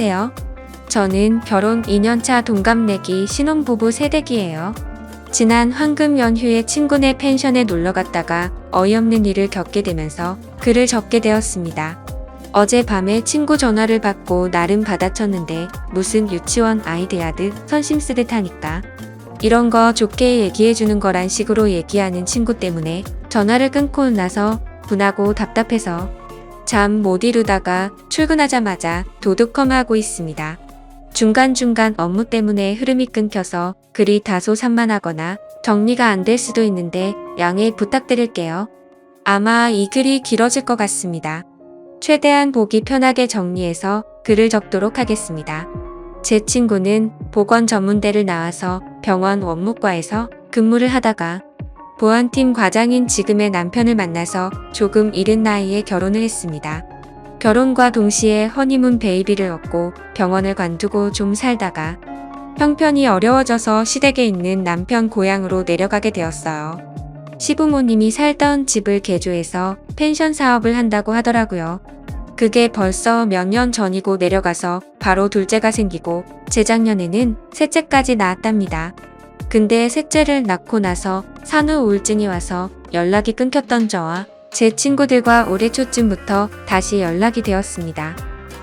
안녕하세요. 저는 결혼 2년차 동갑내기 신혼부부 새댁이에요. 지난 황금 연휴에 친구네 펜션에 놀러 갔다가 어이없는 일을 겪게 되면서 글을 적게 되었습니다. 어젯밤에 친구 전화를 받고 나름 받아쳤는데 무슨 유치원 아이 대하듯 선심 쓰듯 하니까 이런 거 좋게 얘기해주는 거란 식으로 얘기하는 친구 때문에 전화를 끊고 나서 분하고 답답해서 잠 못 이루다가 출근하자마자 도둑컴하고 있습니다. 중간중간 업무 때문에 흐름이 끊겨서 글이 다소 산만하거나 정리가 안 될 수도 있는데 양해 부탁드릴게요. 아마 이 글이 길어질 것 같습니다. 최대한 보기 편하게 정리해서 글을 적도록 하겠습니다. 제 친구는 보건 전문대를 나와서 병원 원무과에서 근무를 하다가 보안팀 과장인 지금의 남편을 만나서 조금 이른 나이에 결혼을 했습니다. 결혼과 동시에 허니문 베이비를 얻고 병원을 관두고 좀 살다가 형편이 어려워져서 시댁에 있는 남편 고향으로 내려가게 되었어요. 시부모님이 살던 집을 개조해서 펜션 사업을 한다고 하더라고요. 그게 벌써 몇 년 전이고 내려가서 바로 둘째가 생기고 재작년에는 셋째까지 낳았답니다. 근데 셋째를 낳고 나서 산후 우울증이 와서 연락이 끊겼던 저와 제 친구들과 올해 초쯤부터 다시 연락이 되었습니다.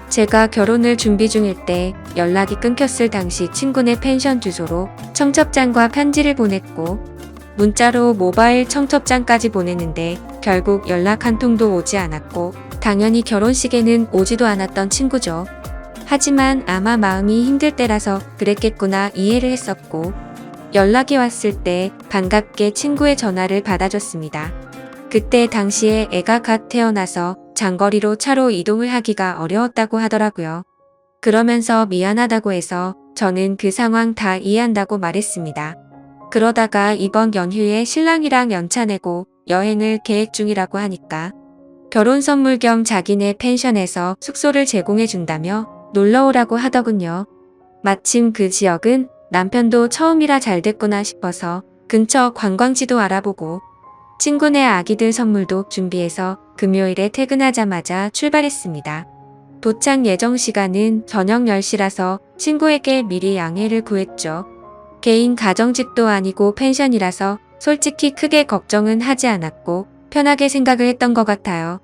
제가 결혼을 준비 중일 때 연락이 끊겼을 당시 친구네 펜션 주소로 청첩장과 편지를 보냈고 문자로 모바일 청첩장까지 보냈는데 결국 연락 한 통도 오지 않았고 당연히 결혼식에는 오지도 않았던 친구죠. 하지만 아마 마음이 힘들 때라서 그랬겠구나 이해를 했었고 연락이 왔을 때 반갑게 친구의 전화를 받아줬습니다. 그때 당시에 애가 갓 태어나서 장거리로 차로 이동을 하기가 어려웠다고 하더라고요. 그러면서 미안하다고 해서 저는 그 상황 다 이해한다고 말했습니다. 그러다가 이번 연휴에 신랑이랑 연차 내고 여행을 계획 중이라고 하니까 결혼 선물 겸 자기네 펜션에서 숙소를 제공해 준다며 놀러 오라고 하더군요. 마침 그 지역은 남편도 처음이라 잘 됐구나 싶어서 근처 관광지도 알아보고 친구네 아기들 선물도 준비해서 금요일에 퇴근하자마자 출발했습니다. 도착 예정 시간은 저녁 10시라서 친구에게 미리 양해를 구했죠. 개인 가정집도 아니고 펜션이라서 솔직히 크게 걱정은 하지 않았고 편하게 생각을 했던 것 같아요.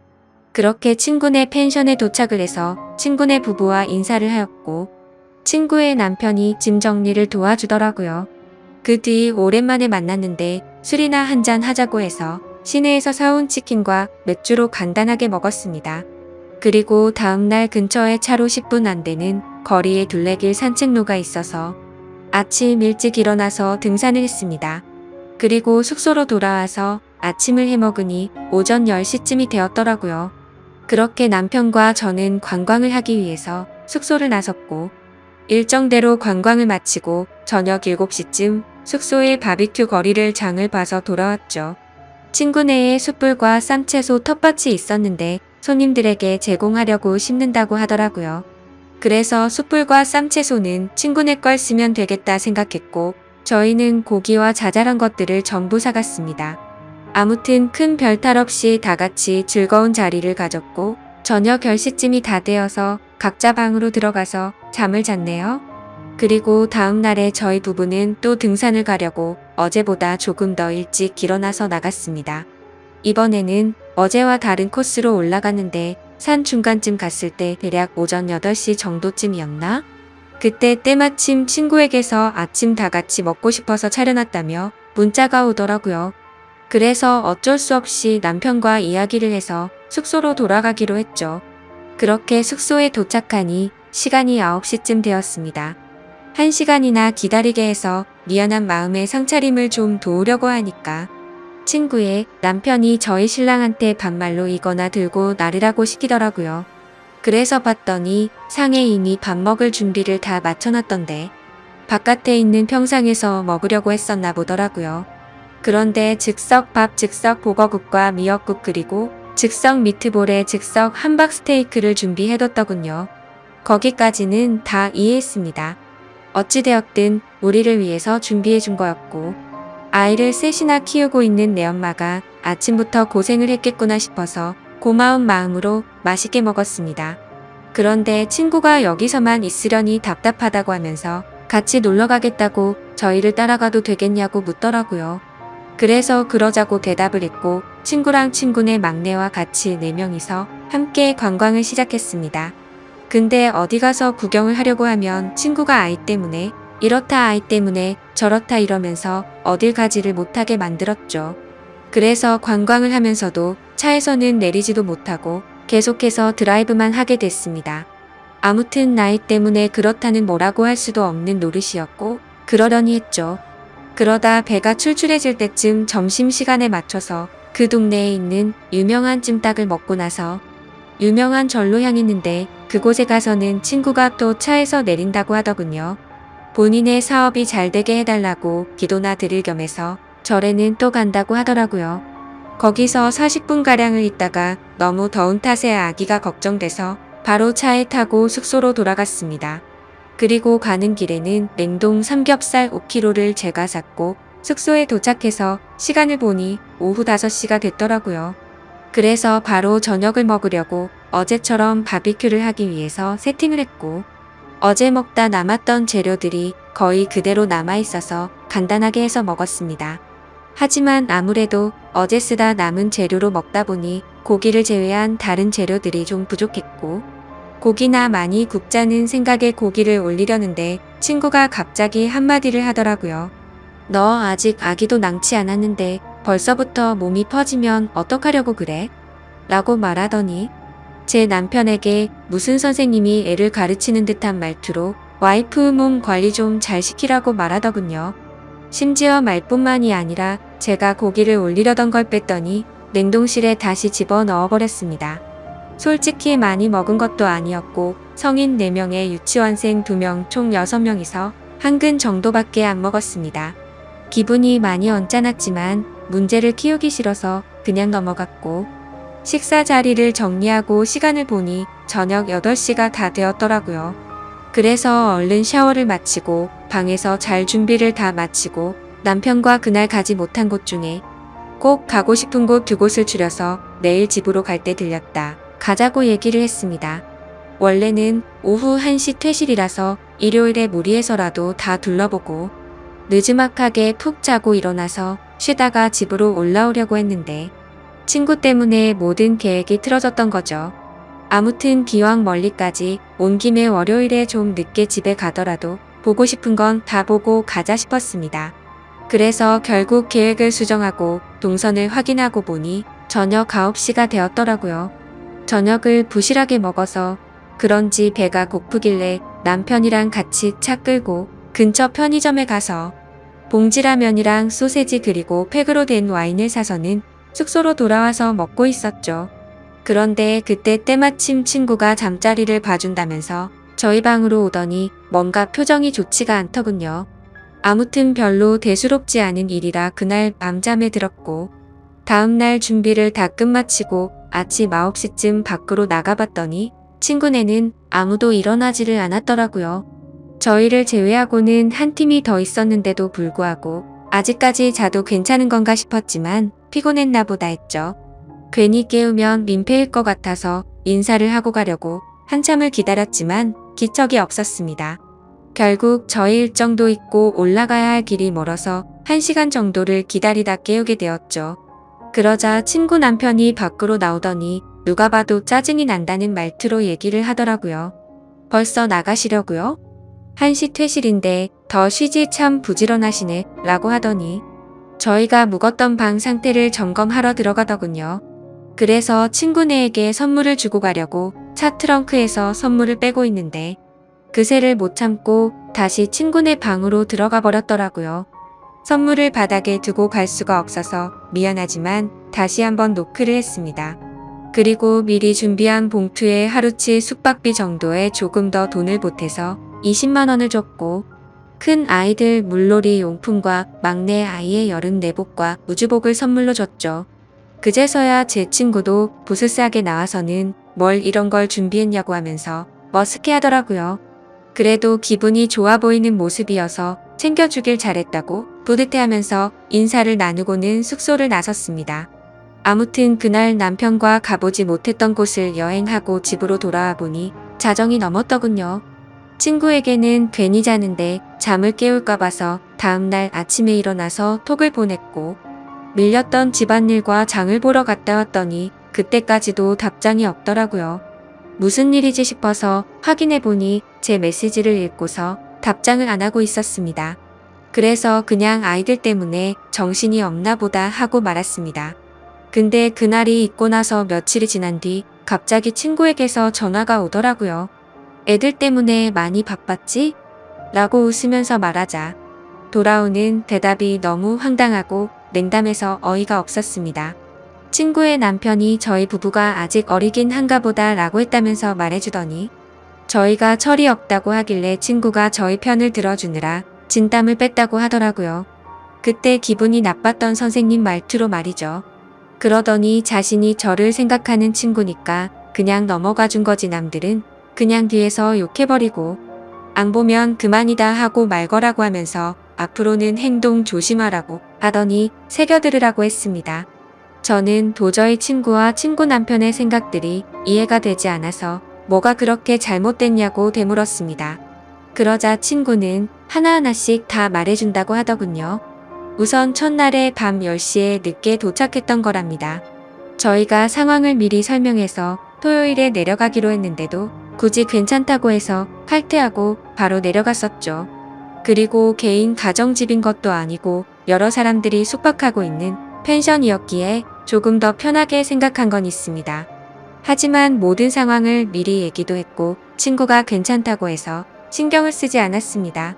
그렇게 친구네 펜션에 도착을 해서 친구네 부부와 인사를 하였고 친구의 남편이 짐 정리를 도와주더라고요. 그 뒤 오랜만에 만났는데 술이나 한잔 하자고 해서 시내에서 사온 치킨과 맥주로 간단하게 먹었습니다. 그리고 다음날 근처에 차로 10분 안 되는 거리에 둘레길 산책로가 있어서 아침 일찍 일어나서 등산을 했습니다. 그리고 숙소로 돌아와서 아침을 해먹으니 오전 10시쯤이 되었더라고요. 그렇게 남편과 저는 관광을 하기 위해서 숙소를 나섰고 일정대로 관광을 마치고 저녁 7시쯤 숙소의 바비큐 거리를 장을 봐서 돌아왔죠. 친구네에 숯불과 쌈채소 텃밭이 있었는데 손님들에게 제공하려고 심는다고 하더라고요. 그래서 숯불과 쌈채소는 친구네 걸 쓰면 되겠다 생각했고 저희는 고기와 자잘한 것들을 전부 사갔습니다. 아무튼 큰 별탈 없이 다 같이 즐거운 자리를 가졌고 저녁 10시쯤이 다 되어서 각자 방으로 들어가서 잠을 잤네요. 그리고 다음 날에 저희 부부는 또 등산을 가려고 어제보다 조금 더 일찍 일어나서 나갔습니다. 이번에는 어제와 다른 코스로 올라갔는데 산 중간쯤 갔을 때 대략 오전 8시 정도쯤이었나? 그때 때마침 친구에게서 아침 다 같이 먹고 싶어서 차려놨다며 문자가 오더라고요. 그래서 어쩔 수 없이 남편과 이야기를 해서 숙소로 돌아가기로 했죠. 그렇게 숙소에 도착하니 시간이 9시쯤 되었습니다. 1시간이나 기다리게 해서 미안한 마음에 상차림을 좀 도우려고 하니까 친구의 남편이 저희 신랑한테 반말로 이거나 들고 나르라고 시키더라고요. 그래서 봤더니 상에 이미 밥 먹을 준비를 다 마쳐놨던데 바깥에 있는 평상에서 먹으려고 했었나 보더라고요. 그런데 즉석 밥, 즉석 보거국과 미역국 그리고 즉석 미트볼에 즉석 함박 스테이크를 준비해뒀더군요. 거기까지는 다 이해했습니다. 어찌되었든 우리를 위해서 준비해준 거였고 아이를 셋이나 키우고 있는 내 엄마가 아침부터 고생을 했겠구나 싶어서 고마운 마음으로 맛있게 먹었습니다. 그런데 친구가 여기서만 있으려니 답답하다고 하면서 같이 놀러 가겠다고 저희를 따라가도 되겠냐고 묻더라고요. 그래서 그러자고 대답을 했고 친구랑 친구네 막내와 같이 4명이서 함께 관광을 시작했습니다. 근데 어디 가서 구경을 하려고 하면 친구가 아이 때문에 이렇다 아이 때문에 저렇다 이러면서 어딜 가지를 못하게 만들었죠. 그래서 관광을 하면서도 차에서는 내리지도 못하고 계속해서 드라이브만 하게 됐습니다. 아무튼 나이 때문에 그렇다는 뭐라고 할 수도 없는 노릇이었고 그러려니 했죠. 그러다 배가 출출해질 때쯤 점심시간에 맞춰서 그 동네에 있는 유명한 찜닭을 먹고 나서 유명한 절로 향했는데 그곳에 가서는 친구가 또 차에서 내린다고 하더군요. 본인의 사업이 잘 되게 해달라고 기도나 드릴 겸해서 절에는 또 간다고 하더라고요. 거기서 40분가량을 있다가 너무 더운 탓에 아기가 걱정돼서 바로 차에 타고 숙소로 돌아갔습니다. 그리고 가는 길에는 냉동 삼겹살 5kg를 제가 샀고 숙소에 도착해서 시간을 보니 오후 5시가 됐더라고요. 그래서 바로 저녁을 먹으려고 어제처럼 바비큐를 하기 위해서 세팅을 했고 어제 먹다 남았던 재료들이 거의 그대로 남아있어서 간단하게 해서 먹었습니다. 하지만 아무래도 어제 쓰다 남은 재료로 먹다 보니 고기를 제외한 다른 재료들이 좀 부족했고 고기나 많이 굽자는 생각에 고기를 올리려는데 친구가 갑자기 한마디를 하더라고요. 너 아직 아기도 낳지 않았는데 벌써부터 몸이 퍼지면 어떡하려고 그래? 라고 말하더니 제 남편에게 무슨 선생님이 애를 가르치는 듯한 말투로 와이프 몸 관리 좀 잘 시키라고 말하더군요. 심지어 말뿐만이 아니라 제가 고기를 올리려던 걸 뺐더니 냉동실에 다시 집어 넣어버렸습니다. 솔직히 많이 먹은 것도 아니었고 성인 4명에 유치원생 2명 총 6명이서 한 근 정도밖에 안 먹었습니다. 기분이 많이 언짢았지만 문제를 키우기 싫어서 그냥 넘어갔고 식사 자리를 정리하고 시간을 보니 저녁 8시가 다 되었더라고요. 그래서 얼른 샤워를 마치고 방에서 잘 준비를 다 마치고 남편과 그날 가지 못한 곳 중에 꼭 가고 싶은 곳 2곳을 추려서 내일 집으로 갈 때 들렸다 가자고 얘기를 했습니다. 원래는 오후 1시 퇴실이라서 일요일에 무리해서라도 다 둘러보고 느지막하게 푹 자고 일어나서 쉬다가 집으로 올라오려고 했는데 친구 때문에 모든 계획이 틀어졌던 거죠. 아무튼 기왕 멀리까지 온 김에 월요일에 좀 늦게 집에 가더라도 보고 싶은 건 다 보고 가자 싶었습니다. 그래서 결국 계획을 수정하고 동선을 확인하고 보니 저녁 9시가 되었더라고요. 저녁을 부실하게 먹어서 그런지 배가 고프길래 남편이랑 같이 차 끌고 근처 편의점에 가서 봉지라면이랑 소세지 그리고 팩으로 된 와인을 사서는 숙소로 돌아와서 먹고 있었죠. 그런데 그때 때마침 친구가 잠자리를 봐준다면서 저희 방으로 오더니 뭔가 표정이 좋지가 않더군요. 아무튼 별로 대수롭지 않은 일이라 그날 밤잠에 들었고 다음날 준비를 다 끝마치고 아침 9시쯤 밖으로 나가봤더니 친구네는 아무도 일어나지를 않았더라고요. 저희를 제외하고는 한 팀이 더 있었는데도 불구하고 아직까지 자도 괜찮은 건가 싶었지만 피곤했나 보다 했죠. 괜히 깨우면 민폐일 것 같아서 인사를 하고 가려고 한참을 기다렸지만 기척이 없었습니다. 결국 저희 일정도 있고 올라가야 할 길이 멀어서 1시간 정도를 기다리다 깨우게 되었죠. 그러자 친구 남편이 밖으로 나오더니 누가 봐도 짜증이 난다는 말투로 얘기를 하더라고요. 벌써 나가시려고요? 1시 퇴실인데 더 쉬지 참 부지런하시네 라고 하더니 저희가 묵었던 방 상태를 점검하러 들어가더군요. 그래서 친구네에게 선물을 주고 가려고 차 트렁크에서 선물을 빼고 있는데 그새를 못 참고 다시 친구네 방으로 들어가 버렸더라고요. 선물을 바닥에 두고 갈 수가 없어서 미안하지만 다시 한번 노크를 했습니다. 그리고 미리 준비한 봉투에 하루치 숙박비 정도에 조금 더 돈을 보태서 20만 원을 줬고 큰 아이들 물놀이 용품과 막내 아이의 여름 내복과 우주복을 선물로 줬죠. 그제서야 제 친구도 부스스하게 나와서는 뭘 이런 걸 준비했냐고 하면서 머쓱해 하더라고요. 그래도 기분이 좋아 보이는 모습이어서 챙겨주길 잘했다고 뿌듯해하면서 인사를 나누고는 숙소를 나섰습니다. 아무튼 그날 남편과 가보지 못했던 곳을 여행하고 집으로 돌아와 보니 자정이 넘었더군요. 친구에게는 괜히 자는데 잠을 깨울까 봐서 다음날 아침에 일어나서 톡을 보냈고, 밀렸던 집안일과 장을 보러 갔다 왔더니 그때까지도 답장이 없더라고요. 무슨 일이지 싶어서 확인해보니 제 메시지를 읽고서 답장을 안 하고 있었습니다. 그래서 그냥 아이들 때문에 정신이 없나 보다 하고 말았습니다. 근데 그날이 있고 나서 며칠이 지난 뒤 갑자기 친구에게서 전화가 오더라고요. 애들 때문에 많이 바빴지? 라고 웃으면서 말하자 돌아오는 대답이 너무 황당하고 냉담해서 어이가 없었습니다. 친구의 남편이 저희 부부가 아직 어리긴 한가 보다 라고 했다면서 말해주더니 저희가 철이 없다고 하길래 친구가 저희 편을 들어주느라 진땀을 뺐다고 하더라고요. 그때 기분이 나빴던 선생님 말투로 말이죠. 그러더니 자신이 저를 생각하는 친구니까 그냥 넘어가 준 거지 남들은 그냥 뒤에서 욕해버리고 안 보면 그만이다 하고 말 거라고 하면서 앞으로는 행동 조심하라고 하더니 새겨들으라고 했습니다. 저는 도저히 친구와 친구 남편의 생각들이 이해가 되지 않아서 뭐가 그렇게 잘못됐냐고 되물었습니다. 그러자 친구는 하나하나씩 다 말해준다고 하더군요. 우선 첫날에 밤 10시에 늦게 도착했던 거랍니다. 저희가 상황을 미리 설명해서 토요일에 내려가기로 했는데도 굳이 괜찮다고 해서 칼퇴하고 바로 내려갔었죠. 그리고 개인 가정집인 것도 아니고 여러 사람들이 숙박하고 있는 펜션이었기에 조금 더 편하게 생각한 건 있습니다. 하지만 모든 상황을 미리 얘기도 했고 친구가 괜찮다고 해서 신경을 쓰지 않았습니다.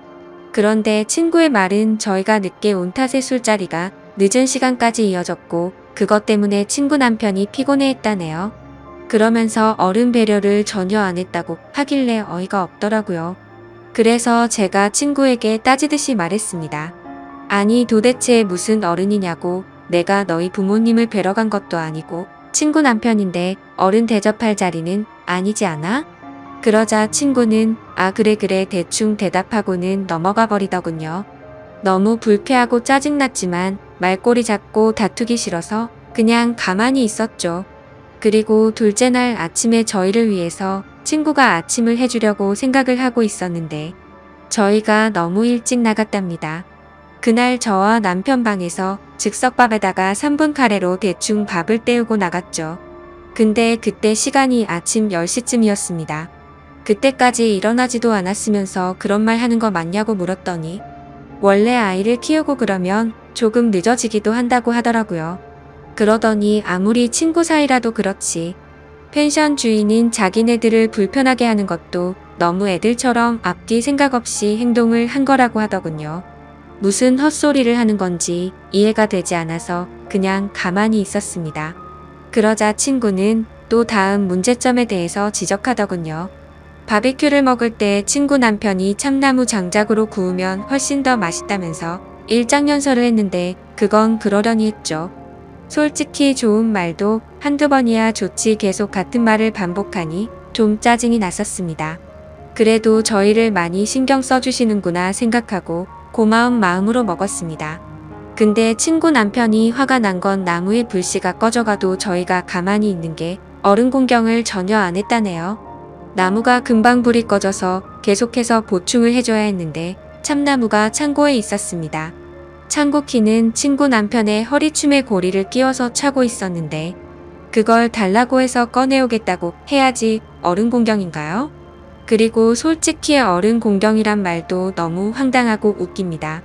그런데 친구의 말은 저희가 늦게 온 탓에 술자리가 늦은 시간까지 이어졌고 그것 때문에 친구 남편이 피곤해했다네요. 그러면서 어른 배려를 전혀 안 했다고 하길래 어이가 없더라고요. 그래서 제가 친구에게 따지듯이 말했습니다. 아니 도대체 무슨 어른이냐고 내가 너희 부모님을 뵈러 간 것도 아니고 친구 남편인데 어른 대접할 자리는 아니지 않아? 그러자 친구는 아 그래 대충 대답하고는 넘어가 버리더군요. 너무 불쾌하고 짜증났지만 말꼬리 잡고 다투기 싫어서 그냥 가만히 있었죠. 그리고 둘째 날 아침에 저희를 위해서 친구가 아침을 해주려고 생각을 하고 있었는데 저희가 너무 일찍 나갔답니다. 그날 저와 남편 방에서 즉석밥에다가 3분 카레로 대충 밥을 때우고 나갔죠. 근데 그때 시간이 아침 10시쯤이었습니다. 그때까지 일어나지도 않았으면서 그런 말 하는 거 맞냐고 물었더니 원래 아이를 키우고 그러면 조금 늦어지기도 한다고 하더라고요. 그러더니 아무리 친구 사이라도 그렇지 펜션 주인인 자기네들을 불편하게 하는 것도 너무 애들처럼 앞뒤 생각 없이 행동을 한 거라고 하더군요. 무슨 헛소리를 하는 건지 이해가 되지 않아서 그냥 가만히 있었습니다. 그러자 친구는 또 다음 문제점에 대해서 지적하더군요. 바비큐를 먹을 때 친구 남편이 참나무 장작으로 구우면 훨씬 더 맛있다면서 일장연설을 했는데 그건 그러려니 했죠. 솔직히 좋은 말도 한두 번이야 좋지 계속 같은 말을 반복하니 좀 짜증이 났었습니다. 그래도 저희를 많이 신경 써주시는구나 생각하고 고마운 마음으로 먹었습니다. 근데 친구 남편이 화가 난 건 나무의 불씨가 꺼져가도 저희가 가만히 있는 게 어른 공경을 전혀 안 했다네요. 나무가 금방 불이 꺼져서 계속해서 보충을 해줘야 했는데 참나무가 창고에 있었습니다. 창고 키는 친구 남편의 허리춤에 고리를 끼워서 차고 있었는데 그걸 달라고 해서 꺼내오겠다고 해야지 어른 공경인가요? 그리고 솔직히 어른 공경이란 말도 너무 황당하고 웃깁니다.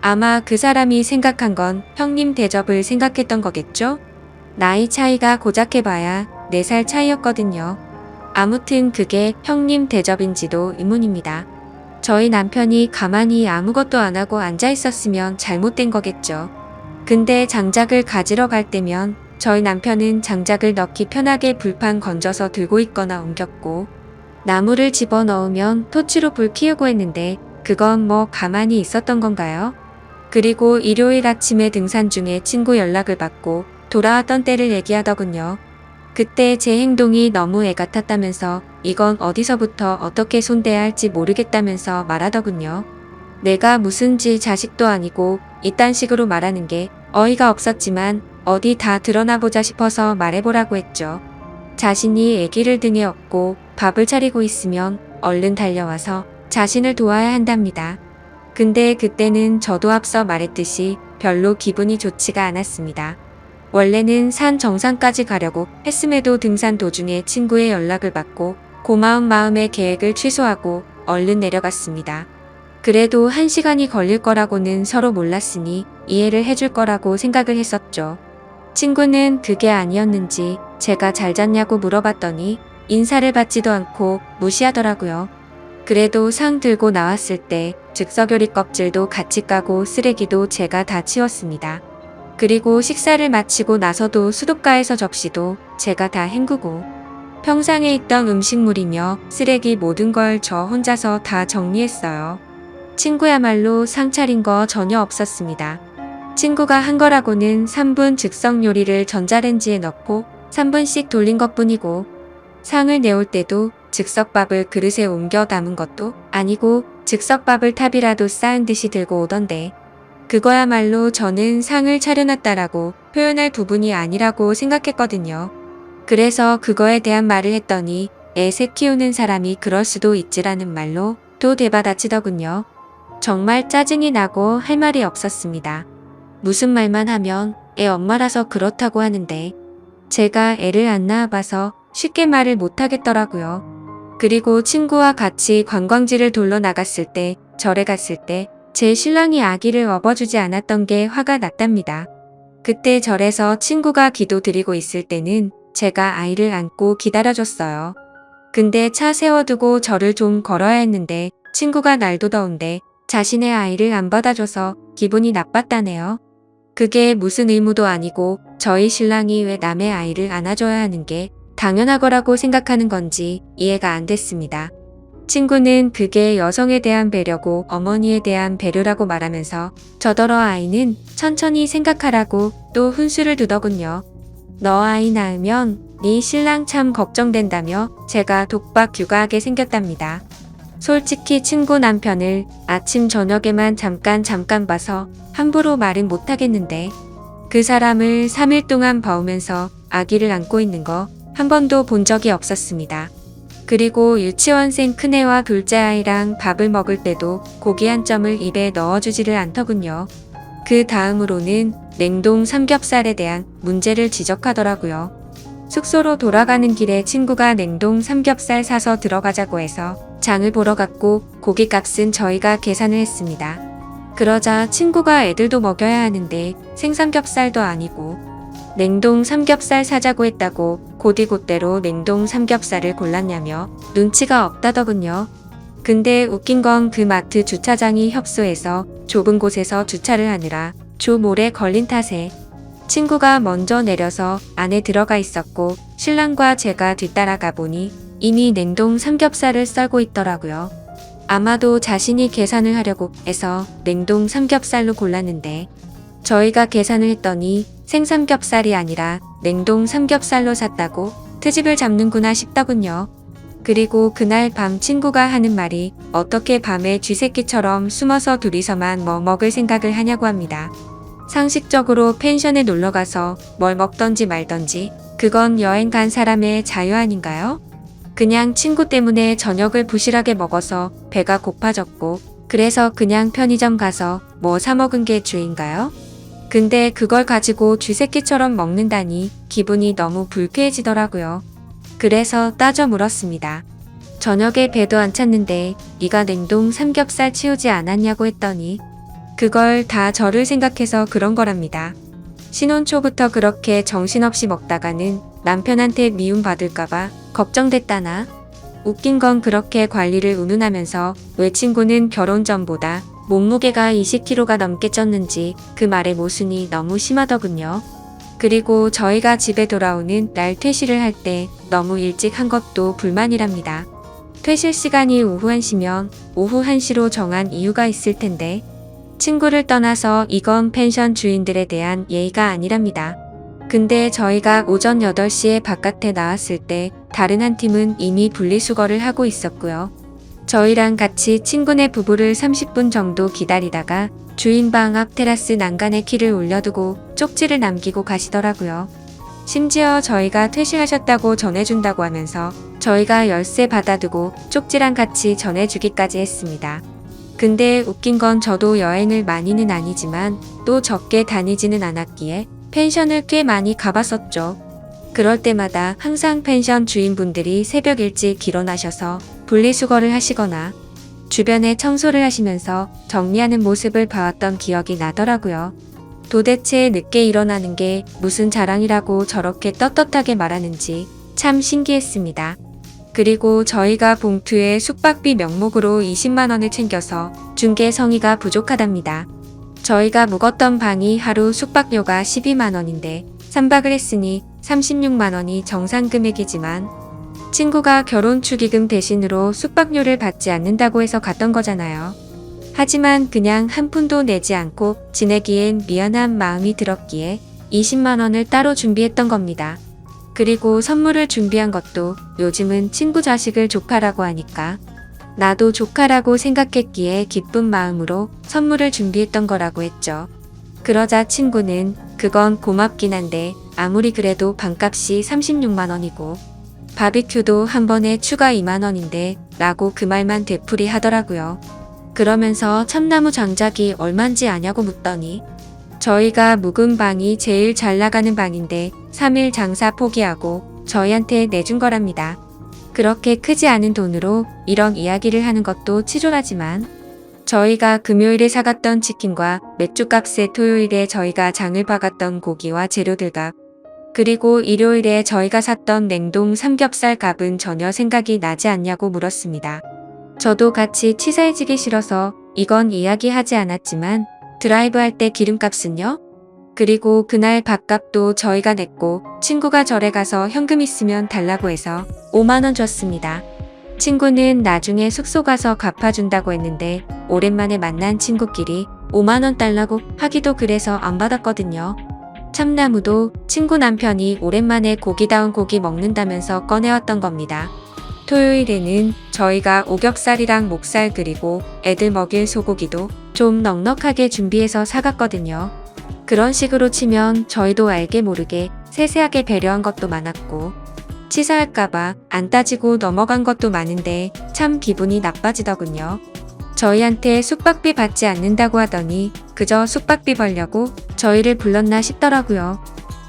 아마 그 사람이 생각한 건 형님 대접을 생각했던 거겠죠? 나이 차이가 고작 해봐야 4살 차이였거든요. 아무튼 그게 형님 대접인지도 의문입니다. 저희 남편이 가만히 아무것도 안 하고 앉아 있었으면 잘못된 거겠죠. 근데 장작을 가지러 갈 때면 저희 남편은 장작을 넣기 편하게 불판 건져서 들고 있거나 옮겼고 나무를 집어넣으면 토치로 불 키우고 했는데 그건 뭐 가만히 있었던 건가요? 그리고 일요일 아침에 등산 중에 친구 연락을 받고 돌아왔던 때를 얘기하더군요. 그때 제 행동이 너무 애 같았다면서 이건 어디서부터 어떻게 손대야 할지 모르겠다면서 말하더군요. 내가 무슨 지 자식도 아니고 이딴 식으로 말하는 게 어이가 없었지만 어디 다 드러나 보자 싶어서 말해보라고 했죠. 자신이 아기를 등에 업고 밥을 차리고 있으면 얼른 달려와서 자신을 도와야 한답니다. 근데 그때는 저도 앞서 말했듯이 별로 기분이 좋지가 않았습니다. 원래는 산 정상까지 가려고 했음에도 등산 도중에 친구의 연락을 받고 고마운 마음에 계획을 취소하고 얼른 내려갔습니다. 그래도 1시간이 걸릴 거라고는 서로 몰랐으니 이해를 해줄 거라고 생각을 했었죠. 친구는 그게 아니었는지 제가 잘 잤냐고 물어봤더니 인사를 받지도 않고 무시하더라고요. 그래도 상 들고 나왔을 때 즉석요리 껍질도 같이 까고 쓰레기도 제가 다 치웠습니다. 그리고 식사를 마치고 나서도 수도가에서 접시도 제가 다 헹구고 평상에 있던 음식물이며 쓰레기 모든 걸 저 혼자서 다 정리했어요. 친구야말로 상 차린 거 전혀 없었습니다. 친구가 한 거라고는 3분 즉석 요리를 전자레인지에 넣고 3분씩 돌린 것뿐이고 상을 내올 때도 즉석밥을 그릇에 옮겨 담은 것도 아니고 즉석밥을 탑이라도 쌓은 듯이 들고 오던데 그거야말로 저는 상을 차려놨다라고 표현할 부분이 아니라고 생각했거든요. 그래서 그거에 대한 말을 했더니 애 키우는 사람이 그럴 수도 있지라는 말로 또 대받아치더군요. 정말 짜증이 나고 할 말이 없었습니다. 무슨 말만 하면 애 엄마라서 그렇다고 하는데 제가 애를 안 낳아봐서 쉽게 말을 못하겠더라고요. 그리고 친구와 같이 관광지를 돌러 나갔을 때 절에 갔을 때 제 신랑이 아기를 업어주지 않았던 게 화가 났답니다. 그때 절에서 친구가 기도 드리고 있을 때는 제가 아이를 안고 기다려줬어요. 근데 차 세워두고 절을 좀 걸어야 했는데 친구가 날도 더운데 자신의 아이를 안 받아줘서 기분이 나빴다네요. 그게 무슨 의무도 아니고 저희 신랑이 왜 남의 아이를 안아줘야 하는 게 당연하거라고 생각하는 건지 이해가 안 됐습니다. 친구는 그게 여성에 대한 배려고 어머니에 대한 배려라고 말하면서 저더러 아이는 천천히 생각하라고 또 훈수를 두더군요. 너 아이 낳으면 네 신랑 참 걱정된다며 제가 독박 육아하게 생겼답니다. 솔직히 친구 남편을 아침 저녁에만 잠깐 봐서 함부로 말은 못하겠는데 그 사람을 3일 동안 봐오면서 아기를 안고 있는 거 한 번도 본 적이 없었습니다. 그리고 유치원생 큰애와 둘째 아이랑 밥을 먹을 때도 고기 한 점을 입에 넣어주지를 않더군요. 그 다음으로는 냉동 삼겹살에 대한 문제를 지적하더라고요. 숙소로 돌아가는 길에 친구가 냉동 삼겹살 사서 들어가자고 해서 장을 보러 갔고 고기값은 저희가 계산을 했습니다. 그러자 친구가 애들도 먹여야 하는데 생삼겹살도 아니고 냉동 삼겹살 사자고 했다고 곧이곧대로 냉동 삼겹살을 골랐냐며 눈치가 없다더군요. 근데 웃긴 건 그 마트 주차장이 협소해서 좁은 곳에서 주차를 하느라 조몰에 걸린 탓에 친구가 먼저 내려서 안에 들어가 있었고 신랑과 제가 뒤따라가 보니 이미 냉동 삼겹살을 썰고 있더라고요. 아마도 자신이 계산을 하려고 해서 냉동 삼겹살로 골랐는데 저희가 계산을 했더니 생삼겹살이 아니라 냉동 삼겹살로 샀다고 트집을 잡는구나 싶더군요. 그리고 그날 밤 친구가 하는 말이 어떻게 밤에 쥐새끼처럼 숨어서 둘이서만 뭐 먹을 생각을 하냐고 합니다. 상식적으로 펜션에 놀러가서 뭘 먹던지 말던지 그건 여행 간 사람의 자유 아닌가요? 그냥 친구 때문에 저녁을 부실하게 먹어서 배가 고파졌고 그래서 그냥 편의점 가서 뭐 사 먹은 게 죄인가요? 근데 그걸 가지고 쥐새끼처럼 먹는다니 기분이 너무 불쾌해지더라고요. 그래서 따져 물었습니다. 저녁에 배도 안 찼는데 네가 냉동 삼겹살 치우지 않았냐고 했더니 그걸 다 저를 생각해서 그런 거랍니다. 신혼 초부터 그렇게 정신없이 먹다가는 남편한테 미움받을까봐 걱정됐다나? 웃긴 건 그렇게 관리를 운운하면서 왜 친구는 결혼 전보다 몸무게가 20kg가 넘게 쪘는지 그 말의 모순이 너무 심하더군요. 그리고 저희가 집에 돌아오는 날 퇴실을 할 때 너무 일찍 한 것도 불만이랍니다. 퇴실 시간이 오후 1시면 오후 1시로 정한 이유가 있을 텐데 친구를 떠나서 이건 펜션 주인들에 대한 예의가 아니랍니다. 근데 저희가 오전 8시에 바깥에 나왔을 때 다른 한 팀은 이미 분리수거를 하고 있었고요. 저희랑 같이 친구네 부부를 30분 정도 기다리다가 주인 방 앞 테라스 난간에 키를 올려두고 쪽지를 남기고 가시더라고요. 심지어 저희가 퇴실하셨다고 전해준다고 하면서 저희가 열쇠 받아두고 쪽지랑 같이 전해주기까지 했습니다. 근데 웃긴 건 저도 여행을 많이는 아니지만 또 적게 다니지는 않았기에 펜션을 꽤 많이 가봤었죠. 그럴 때마다 항상 펜션 주인분들이 새벽 일찍 일어나셔서 분리수거를 하시거나 주변에 청소를 하시면서 정리하는 모습을 봐왔던 기억이 나더라고요. 도대체 늦게 일어나는 게 무슨 자랑이라고 저렇게 떳떳하게 말하는지 참 신기했습니다. 그리고 저희가 봉투에 숙박비 명목으로 20만 원을 챙겨서 준 게 성의가 부족하답니다. 저희가 묵었던 방이 하루 숙박료가 12만 원인데 3박을 했으니 36만 원이 정상 금액이지만 친구가 결혼 축의금 대신으로 숙박료를 받지 않는다고 해서 갔던 거잖아요. 하지만 그냥 한 푼도 내지 않고 지내기엔 미안한 마음이 들었기에 20만 원을 따로 준비했던 겁니다. 그리고 선물을 준비한 것도 요즘은 친구 자식을 조카라고 하니까 나도 조카라고 생각했기에 기쁜 마음으로 선물을 준비했던 거라고 했죠. 그러자 친구는 그건 고맙긴 한데 아무리 그래도 방값이 36만 원이고 바비큐도 한 번에 추가 2만 원인데 라고 그 말만 되풀이 하더라고요. 그러면서 참나무 장작이 얼만지 아냐고 묻더니 저희가 묵은 방이 제일 잘 나가는 방인데 3일 장사 포기하고 저희한테 내준 거랍니다. 그렇게 크지 않은 돈으로 이런 이야기를 하는 것도 치졸하지만 저희가 금요일에 사갔던 치킨과 맥주값에 토요일에 저희가 장을 봐갔던 고기와 재료들 값 그리고 일요일에 저희가 샀던 냉동 삼겹살 값은 전혀 생각이 나지 않냐고 물었습니다. 저도 같이 치사해지기 싫어서 이건 이야기하지 않았지만 드라이브 할 때 기름값은요? 그리고 그날 밥값도 저희가 냈고 친구가 절에 가서 현금 있으면 달라고 해서 5만 원 줬습니다. 친구는 나중에 숙소 가서 갚아준다고 했는데 오랜만에 만난 친구끼리 5만 원 달라고 하기도 그래서 안 받았거든요. 참나무도 친구 남편이 오랜만에 고기다운 고기 먹는다면서 꺼내왔던 겁니다. 토요일에는 저희가 오겹살이랑 목살 그리고 애들 먹일 소고기도 좀 넉넉하게 준비해서 사갔거든요. 그런 식으로 치면 저희도 알게 모르게 세세하게 배려한 것도 많았고 치사할까봐 안 따지고 넘어간 것도 많은데 참 기분이 나빠지더군요. 저희한테 숙박비 받지 않는다고 하더니 그저 숙박비 벌려고 저희를 불렀나 싶더라고요.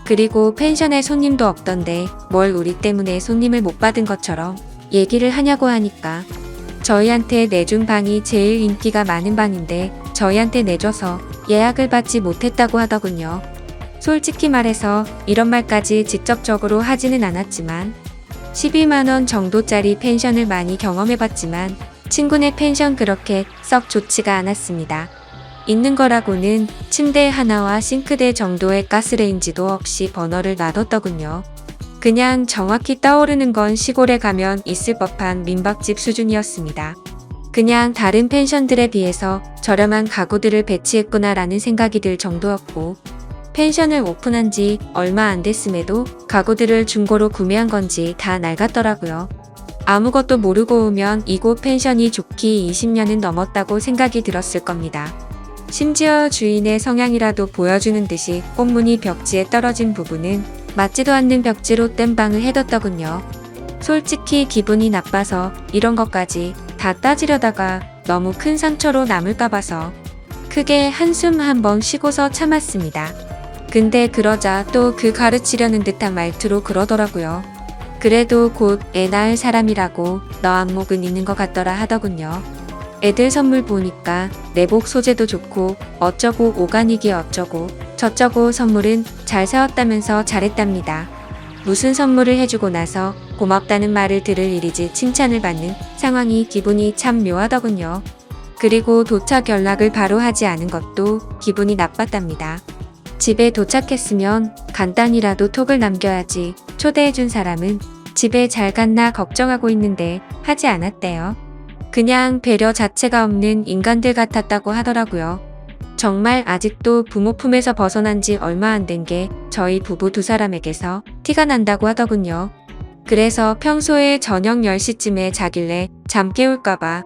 그리고 펜션에 손님도 없던데 뭘 우리 때문에 손님을 못 받은 것처럼 얘기를 하냐고 하니까 저희한테 내준 방이 제일 인기가 많은 방인데 저희한테 내줘서 예약을 받지 못했다고 하더군요. 솔직히 말해서 이런 말까지 직접적으로 하지는 않았지만 12만 원 정도짜리 펜션을 많이 경험해봤지만 친구네 펜션 그렇게 썩 좋지가 않았습니다. 있는 거라고는 침대 하나와 싱크대 정도의 가스레인지도 없이 버너를 놔뒀더군요. 그냥 정확히 떠오르는 건 시골에 가면 있을 법한 민박집 수준이었습니다. 그냥 다른 펜션들에 비해서 저렴한 가구들을 배치했구나라는 생각이 들 정도였고 펜션을 오픈한 지 얼마 안 됐음에도 가구들을 중고로 구매한 건지 다 낡았더라고요. 아무것도 모르고 오면 이곳 펜션이 좋기 20년은 넘었다고 생각이 들었을 겁니다. 심지어 주인의 성향이라도 보여주는 듯이 꽃무늬 벽지에 떨어진 부분은 맞지도 않는 벽지로 뗀 방을 해뒀더군요. 솔직히 기분이 나빠서 이런 것까지 다 따지려다가 너무 큰 상처로 남을까 봐서 크게 한숨 한번 쉬고서 참았습니다. 근데 그러자 또 그 가르치려는 듯한 말투로 그러더라고요. 그래도 곧 애 낳을 사람이라고 너 안목은 있는 것 같더라 하더군요. 애들 선물 보니까 내복 소재도 좋고 어쩌고 오가닉이 어쩌고 저쩌고 선물은 잘 사왔다면서 잘했답니다. 무슨 선물을 해주고 나서 고맙다는 말을 들을 일이지 칭찬을 받는 상황이 기분이 참 묘하더군요. 그리고 도착 연락을 바로 하지 않은 것도 기분이 나빴답니다. 집에 도착했으면 간단히라도 톡을 남겨야지 초대해준 사람은 집에 잘 갔나 걱정하고 있는데 하지 않았대요. 그냥 배려 자체가 없는 인간들 같았다고 하더라고요. 정말 아직도 부모 품에서 벗어난 지 얼마 안 된 게 저희 부부 두 사람에게서 티가 난다고 하더군요. 그래서 평소에 저녁 10시쯤에 자길래 잠 깨울까봐